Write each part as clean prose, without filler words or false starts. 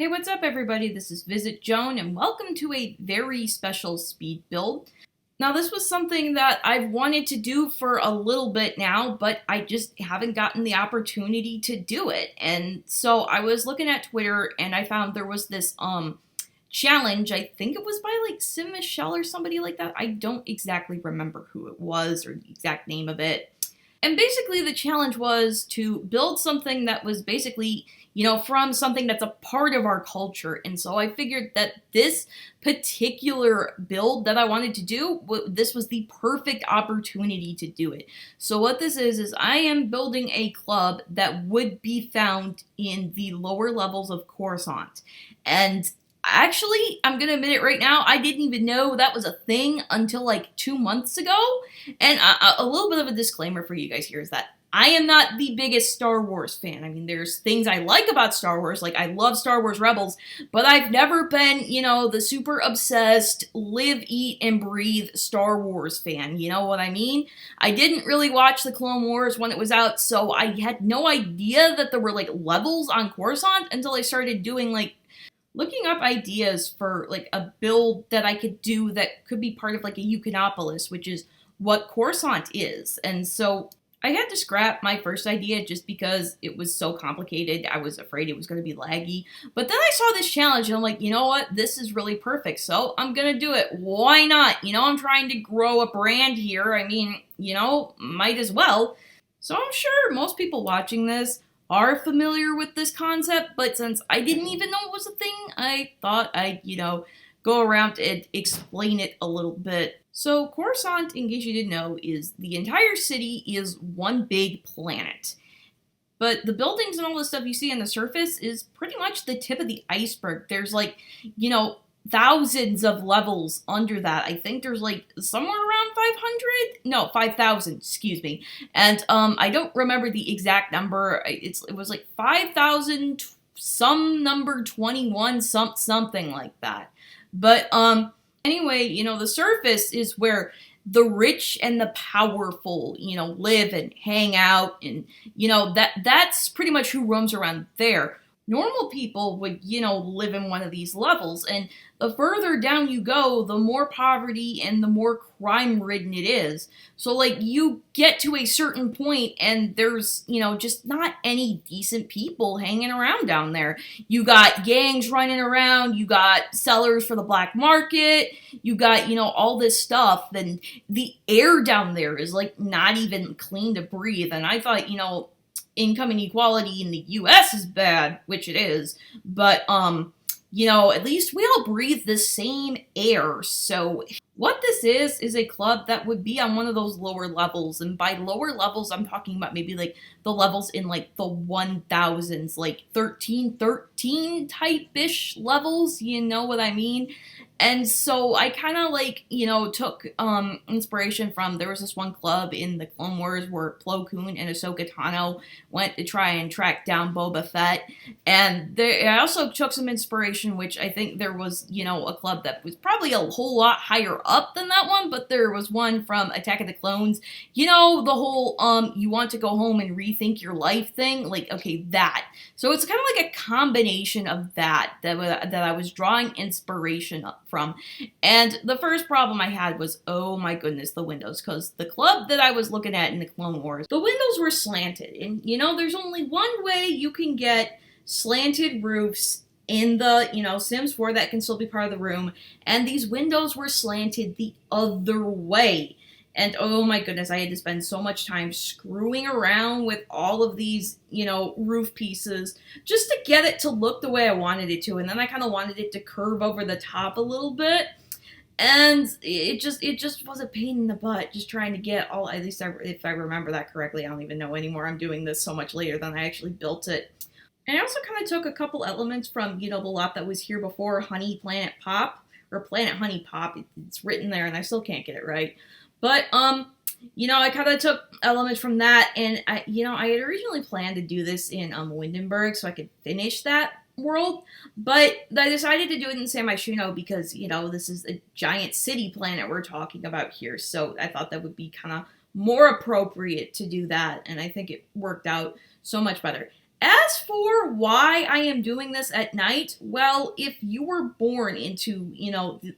Hey, what's up everybody? This is VisitJoan and welcome to a very special speed build. Now this was something that I've wanted to do for a little bit now, but I just haven't gotten the opportunity to do it. And so I was looking at Twitter and I found there was this challenge. I think it was by like Sim Michelle or somebody like that. I don't exactly remember who it was or the exact name of it. And basically the challenge was to build something that was basically, from something that's a part of our culture. And so I figured that this particular build that I wanted to do, this was the perfect opportunity to do it. So what this is I am building a club that would be found in the lower levels of Coruscant. And actually, I'm going to admit it right now, I didn't even know that was a thing until like 2 months ago. And a little bit of a disclaimer for you guys here is that I am not the biggest Star Wars fan. I mean, there's things I like about Star Wars, like I love Star Wars Rebels, but I've never been, the super obsessed, live, eat, and breathe Star Wars fan, you know what I mean? I didn't really watch the Clone Wars when it was out, so I had no idea that there were like levels on Coruscant until I started doing looking up ideas for like a build that I could do that could be part of like a Eucanopolis, which is what Coruscant is. And so I had to scrap my first idea just because it was so complicated. I was afraid it was going to be laggy. But then I saw this challenge and I'm like, you know what? This is really perfect. So I'm going to do it. Why not? I'm trying to grow a brand here. I mean, might as well. So I'm sure most people watching this are familiar with this concept, but since I didn't even know it was a thing, I thought I'd, go around and explain it a little bit. So Coruscant, in case you didn't know, is the entire city is one big planet. But the buildings and all the stuff you see on the surface is pretty much the tip of the iceberg. There's thousands of levels under that. I think there's somewhere around 500? No, 5,000, excuse me. And I don't remember the exact number. It was 5,000, some number 21, something like that. But anyway, the surface is where the rich and the powerful, live and hang out, and that's pretty much who roams around there. Normal people would, live in one of these levels, and the further down you go, the more poverty and the more crime-ridden it is. So, you get to a certain point, and there's, just not any decent people hanging around down there. You got gangs running around, you got sellers for the black market, you got, all this stuff, and the air down there is, not even clean to breathe, and I thought, income inequality in the US is bad, which it is, but, at least we all breathe the same air. So what this is a club that would be on one of those lower levels, and by lower levels, I'm talking about maybe the levels in the 1000s, 1313 type-ish levels, you know what I mean? And so I kind of took inspiration from, there was this one club in the Clone Wars where Plo Koon and Ahsoka Tano went to try and track down Boba Fett. And I also took some inspiration, which I think there was, a club that was probably a whole lot higher up than that one, but there was one from Attack of the Clones. The whole, you want to go home and rethink your life thing? Okay, that. So it's kind of like a combination of that I was drawing inspiration from. And the first problem I had was, oh my goodness, the windows, because the club that I was looking at in the Clone Wars, the windows were slanted, and there's only one way you can get slanted roofs in the, Sims 4 that can still be part of the room, and these windows were slanted the other way. And oh my goodness, I had to spend so much time screwing around with all of these, roof pieces just to get it to look the way I wanted it to. And then I kind of wanted it to curve over the top a little bit. And it just was a pain in the butt just trying to get all, at least if I remember that correctly, I don't even know anymore. I'm doing this so much later than I actually built it. And I also kind of took a couple elements from, the lot that was here before, Honey Planet Pop, or Planet Honey Pop. It's written there and I still can't get it right. But, I kind of took elements from that, and I had originally planned to do this in Windenburg so I could finish that world, but I decided to do it in San Myshuno because, this is a giant city planet we're talking about here, so I thought that would be kind of more appropriate to do that, and I think it worked out so much better. As for why I am doing this at night, well, if you were born into,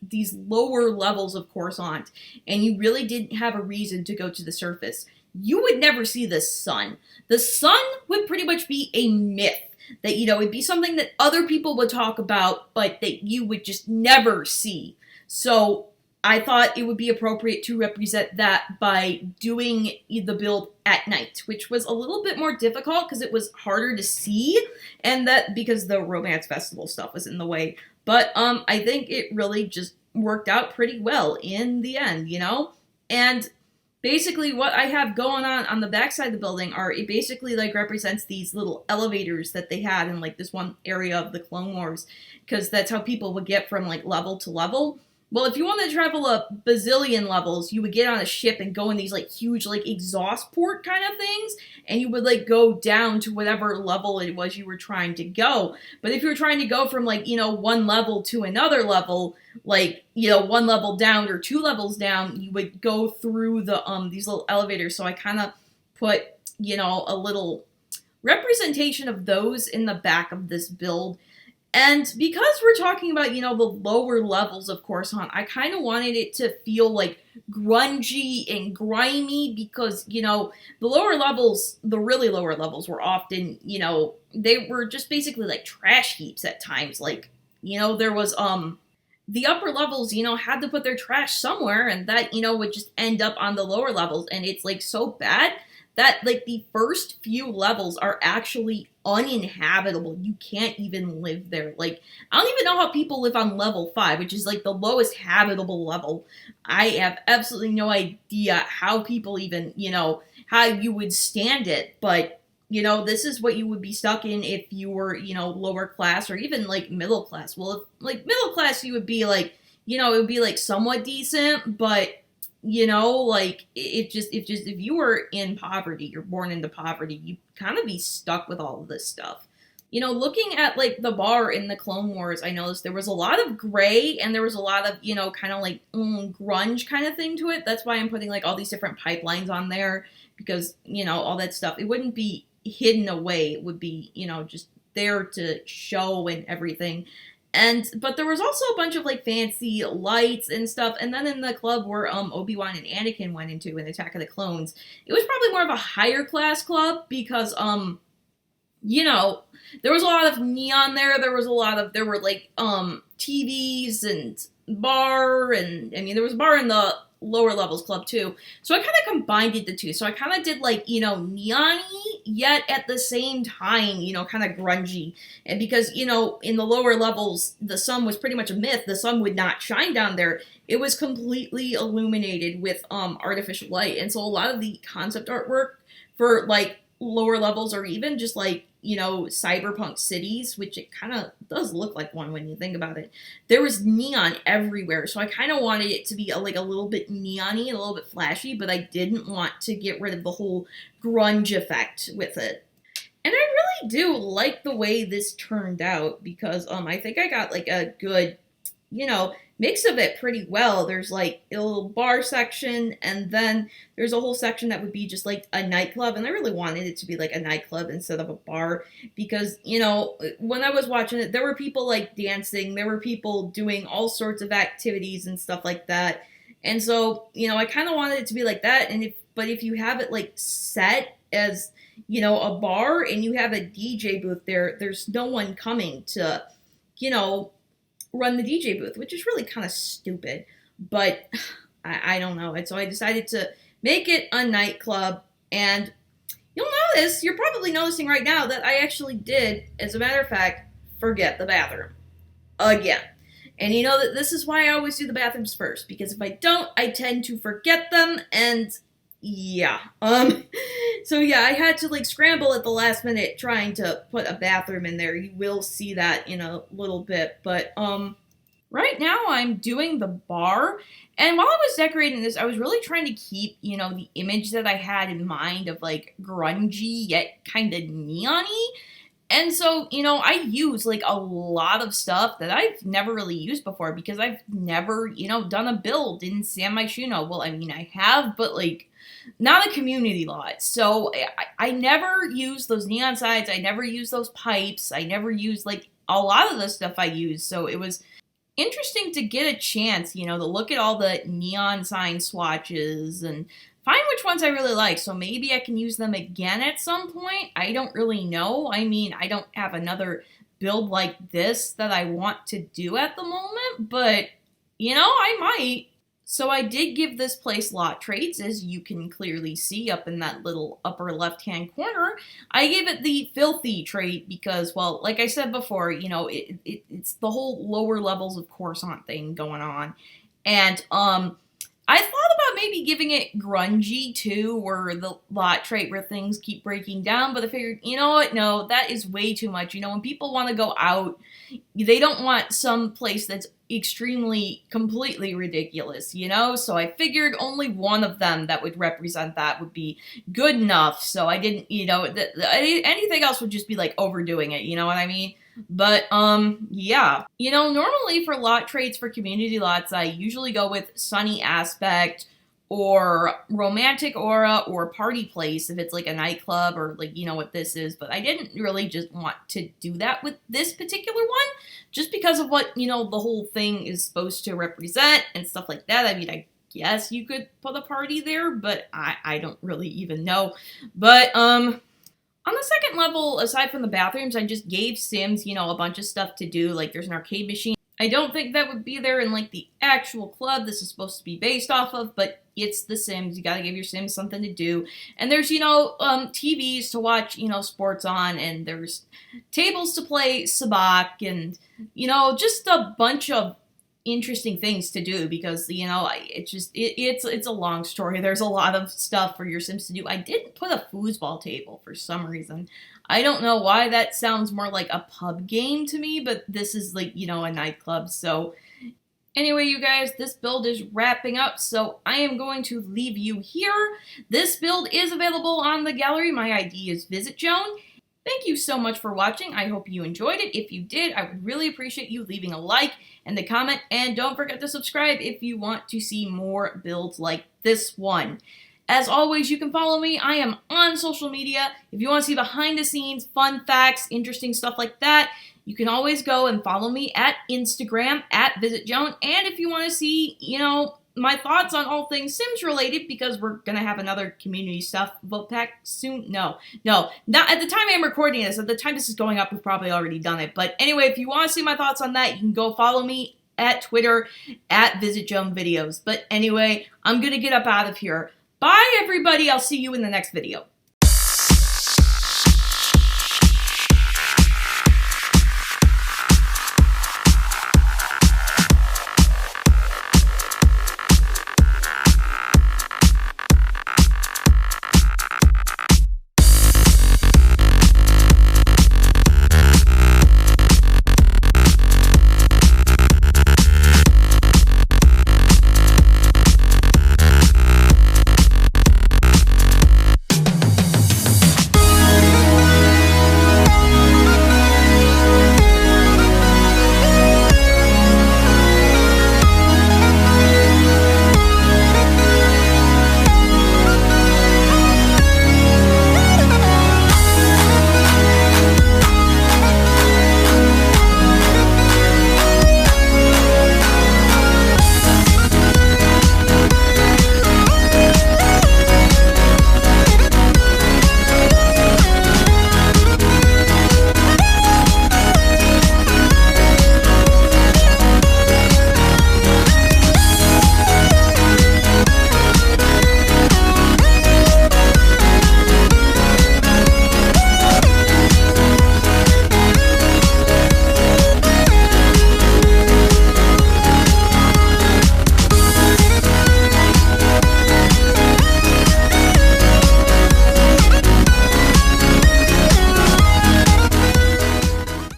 these lower levels of Coruscant, and you really didn't have a reason to go to the surface, you would never see the sun. The sun would pretty much be a myth. That, it'd be something that other people would talk about, but that you would just never see. So I thought it would be appropriate to represent that by doing the build at night, which was a little bit more difficult because it was harder to see, and that because the Romance Festival stuff was in the way. But I think it really just worked out pretty well in the end, And basically what I have going on the backside of the building it basically like represents these little elevators that they had in like this one area of the Clone Wars, because that's how people would get from like level to level. Well, if you wanted to travel a bazillion levels, you would get on a ship and go in these like huge like exhaust port kind of things, and you would like go down to whatever level it was you were trying to go. But if you were trying to go from like, one level to another level, like, one level down or two levels down, you would go through the these little elevators. So I kind of put, a little representation of those in the back of this build. And because we're talking about, the lower levels of Coruscant, I kind of wanted it to feel like grungy and grimy because, the lower levels, the really lower levels were often, they were just basically like trash heaps at times. Like, there was, the upper levels, had to put their trash somewhere, and that, would just end up on the lower levels. And it's like so bad that like the first few levels are actually uninhabitable. You can't even live there. Like, I don't even know how people live on level 5, which is like the lowest habitable level. I have absolutely no idea how people even, how you would stand it. But, this is what you would be stuck in if you were, lower class or even like middle class. Well, if, like middle class, you would be like, it would be like somewhat decent, but like if you were in poverty, you're born into poverty, you kind of be stuck with all of this stuff. Looking at like the bar in the Clone Wars, I noticed there was a lot of gray and there was a lot of, kind of like grunge kind of thing to it. That's why I'm putting like all these different pipelines on there because, all that stuff, it wouldn't be hidden away. It would be, just there to show and everything. But there was also a bunch of like fancy lights and stuff. And then in the club where Obi-Wan and Anakin went into in Attack of the Clones, it was probably more of a higher class club because there was a lot of neon there. There were like TVs and bar, and I mean there was a bar in the lower levels club too. So I kind of combined the two. So I kind of did like, neon-y, yet at the same time, kind of grungy. And because, in the lower levels, the sun was pretty much a myth. The sun would not shine down there. It was completely illuminated with artificial light. And so a lot of the concept artwork for like lower levels or even just like, cyberpunk cities, which it kind of does look like one when you think about it. There was neon everywhere, so I kind of wanted it to be a little bit neon-y, a little bit flashy, but I didn't want to get rid of the whole grunge effect with it. And I really do like the way this turned out because I think I got like a good, mix of it pretty well. There's like a little bar section, and then there's a whole section that would be just like a nightclub, and I really wanted it to be like a nightclub instead of a bar because, when I was watching it, there were people like dancing, there were people doing all sorts of activities and stuff like that. And so, I kind of wanted it to be like that, but if you have it like set as, a bar and you have a DJ booth there's no one coming to, run the DJ booth, which is really kind of stupid, but I don't know. And so I decided to make it a nightclub, and you're probably noticing right now that I actually did, as a matter of fact, forget the bathroom. Again. And that this is why I always do the bathrooms first, because if I don't, I tend to forget them, and yeah. So yeah, I had to like scramble at the last minute trying to put a bathroom in there. You will see that in a little bit, but right now I'm doing the bar, and while I was decorating this, I was really trying to keep, the image that I had in mind of like grungy yet kind of neon-y. And so, I use like a lot of stuff that I've never really used before because I've never, done a build in San Myshuno. Well, I mean, I have, but like not a community lot. So I never use those neon signs. I never use those pipes. I never use like a lot of the stuff I use. So it was interesting to get a chance, you know, to look at all the neon sign swatches and find which ones I really like. So maybe I can use them again at some point. I don't really know. I mean, I don't have another build like this that I want to do at the moment, but you know, I might. So I did give this place lot traits, as you can clearly see up in that little upper left-hand corner. I gave it the filthy trait because, well, like I said before, you know, it's the whole lower levels of Coruscant thing going on. And, I thought about maybe giving it grungy too, or the lot trait where things keep breaking down, but I figured, you know what, no, that is way too much. You know, when people want to go out, they don't want some place that's extremely, completely ridiculous, you know? So I figured only one of them that would represent that would be good enough. So I didn't, you know, anything else would just be like overdoing it, you know what I mean? But, yeah. You know, normally for lot traits for community lots, I usually go with sunny aspect or romantic aura or party place if it's like a nightclub or like, you know what this is. But I didn't really just want to do that with this particular one just because of what, you know, the whole thing is supposed to represent and stuff like that. I mean, I guess you could put a party there, but I don't really even know. But, on the second level, aside from the bathrooms, I just gave Sims, you know, a bunch of stuff to do. Like, there's an arcade machine. I don't think that would be there in, like, the actual club this is supposed to be based off of, but it's The Sims. You gotta give your Sims something to do. And there's, you know, TVs to watch, you know, sports on, and there's tables to play sabacc, and, you know, just a bunch of interesting things to do because, you know, it's a long story. There's a lot of stuff for your Sims to do. I didn't put a foosball table for some reason. I don't know why. That sounds more like a pub game to me, but this is like, you know, a nightclub. So anyway, you guys, this build is wrapping up, so I am going to leave you here. This build is available on the gallery. My ID is VisitJoan. Thank you so much for watching. I hope you enjoyed it. If you did, I would really appreciate you leaving a like and a comment, and don't forget to subscribe if you want to see more builds like this one. As always, you can follow me. I am on social media. If you want to see behind the scenes, fun facts, interesting stuff like that, you can always go and follow me at Instagram at VisitJoan. And if you want to see, you know, my thoughts on all things Sims related, because we're gonna have another community stuff vote pack soon. No, not at the time I'm recording this. At the time this is going up, we've probably already done it. But anyway, if you want to see my thoughts on that, you can go follow me at Twitter at VisitJoan Videos. But anyway, I'm gonna get up out of here. Bye, everybody. I'll see you in the next video.